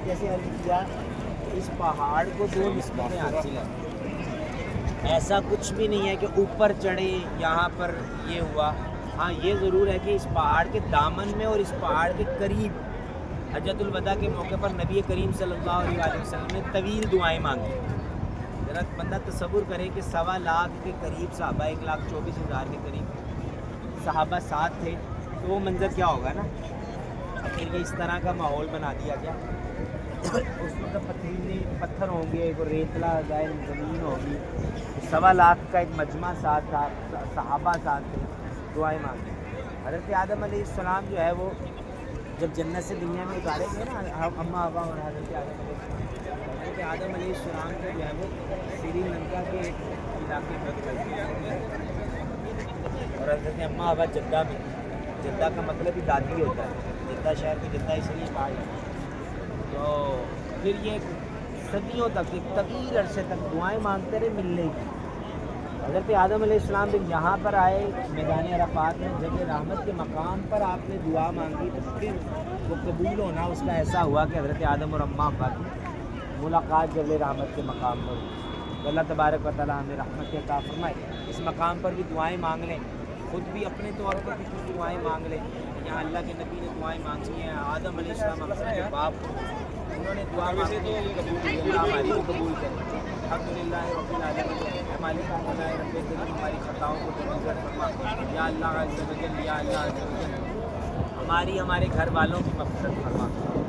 جیسے عرض کیا اس پہاڑ کو دو نسبتیں حاصل ہیں، ایسا کچھ بھی نہیں ہے کہ اوپر چڑھے یہاں پر یہ ہوا. ہاں یہ ضرور ہے کہ اس پہاڑ کے دامن میں اور اس پہاڑ کے قریب حجۃ الوداع کے موقع پر نبی کریم صلی اللہ علیہ وسلم نے طویل دعائیں مانگی. ذرا بندہ تصور کرے کہ 1.25 لاکھ کے قریب صحابہ، 1,24,000 کے قریب صحابہ ساتھ تھے، تو وہ منظر کیا ہوگا نا. پھر یہ اس طرح کا ماحول بنا دیا گیا. اس وقت پتھریلے پتھر ہوں گے، کوئی ریتلا ظاہر زمین ہوگی. 1.25 لاکھ کا ایک مجمع ساتھ تھا، صحابہ ساتھ تھے، دعائیں مانگی. حضرت آدم علیہ السلام جو ہے وہ جب جنت سے دنیا میں اتارے گئے نا، اماں ابا اور حضرت آدم علیہ السلام کو جو ہے وہ سری لنکا کے علاقے میں اتارے، اور حضرت اماں ابا جدہ میں. جدہ کا مطلب ہی دادی ہوتا ہے، جدہ شہر کو جدہ اس لیے کہا جاتا ہے. تو پھر یہ صدیوں تک، ایک طویل عرصے تک دعائیں مانگتے رہے ملنے کی. حضرت آدم علیہ السلام جب یہاں پر آئے میدان عرفات میں، جب رحمت کے مقام پر آپ نے دعا مانگی تو پھر وہ قبول ہونا اس کا ایسا ہوا کہ حضرت آدم اور اماں ابا کی ملاقات جب رحمت کے مقام پر ہوئی. اللہ تبارک و تعالیٰ ہمیں رحمت عطا فرمائے. اس مقام پر بھی دعائیں مانگ لیں، خود بھی اپنے طور پر بھی کچھ دعائیں مانگ لیں. یہاں اللہ کے نبی نے دعائیں مانگی ہیں. آدم علیہ السلام ہم سب کے باپ، انہوں نے دعا مانگی تو قبول کی، اللہ ہماری بھی قبول کرے. الحمدللہ رب العالمین. مالک مولا رب کریم ہماری خطاؤں کو درگزر فرما. یا اللہ عز و جل، یا اللہ عز و جل ہماری ہمارے گھر والوں کی مغفرت فرما.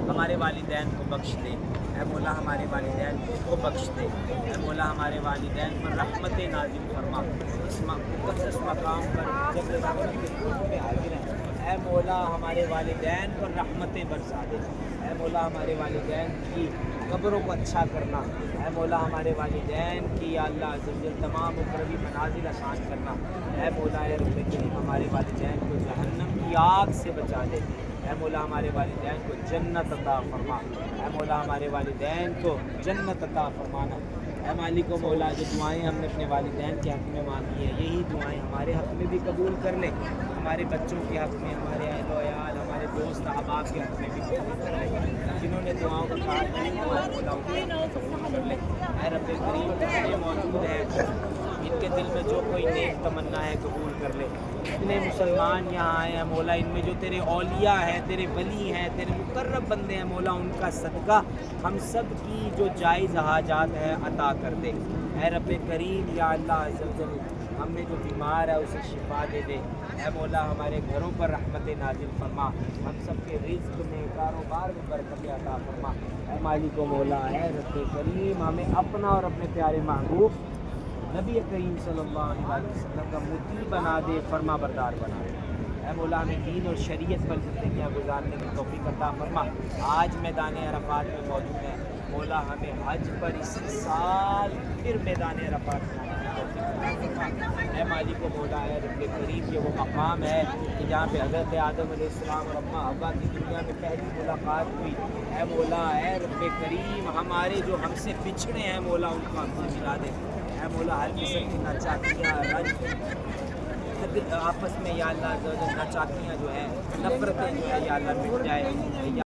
ہمارے والدین کو بخش دے اے مولا، ہمارے والدین کو بخش دے اے مولا. ہمارے والدین پر رحمت نازل فرما. اس مقدس مقام پر جب رحمت کے قرب میں حاضر ہیں اے مولا، ہمارے والدین پر رحمتیں برسا دے اے مولا. ہمارے والدین کی قبروں کو اچھا کرنا اے مولا. ہمارے والدین کی یا اللہ عز و جل تمام اخروی منازل آسان کرنا اے مولا. اے رب کریم ہمارے والدین کو جہنم کی آگ سے بچا دے اے مولا. ہمارے والدین کو جنت عطا فرما اے مولا. ہمارے والدین کو جنت عطا فرمانا اے مالک و مولا. جو دعائیں ہم نے اپنے والدین کے حق میں مانگی ہیں، یہی دعائیں ہمارے حق میں بھی قبول کر لے. ہمارے بچوں کے حق میں، ہمارے اہل و عیال، ہمارے دوست احباب کے حق میں بھی قبول کر لے. جنہوں نے دعاؤں کا کہا قبول کر لے اے رب کریم. جتنے موجود ہیں ان کے دل میں جو کوئی نیک تمنا ہے قبول کر لے. جتنے مسلمان یہاں آئے ہیں مولا، ان میں جو تیرے اولیاء ہیں، تیرے ولی ہیں، تیرے مقرب بندے ہیں مولا، ان کا صدقہ ہم سب کی جو جائز حاجات ہے عطا کر دے اے رب کریم. یا اللہ عز و جل ہم میں جو بیمار ہے اسے شفا دے دے اے مولا. ہمارے گھروں پر رحمت نازل فرما. ہم سب کے رزق میں، کاروبار میں برکت عطا فرما اے مالک و مولا. اے رب کریم ہمیں اپنا اور اپنے پیارے محبوب نبی کریم صلی اللہ علیہ وسلم کا مطیع بنا دے، فرما بردار بنا دے اے مولا. ہمیں دین اور شریعت پر زندگیاں گزارنے کی توفیق عطا فرما. آج میدان عرفات میں موجود ہیں مولا، ہمیں حج پر اس سال پھر میدان عرفات میں آنے کی توفیق عطا فرما اے مالک و مولا. اے رب کریم یہ وہ مقام ہے کہ جہاں پہ حضرت آدم علیہ السلام اور اماں ابا کی دنیا میں پہلی ملاقات ہوئی اے مولا. اے رب کریم ہمارے جو ہم سے بچھڑے ہیں مولا، ان کو ہم سے ملا دے اے مولا. ہر قسم کی ناچاکیاں، رنج آپس میں یا اللہ ناچاکیاں جو ہیں، نفرتیں جو ہے یا اللہ مٹ جائے.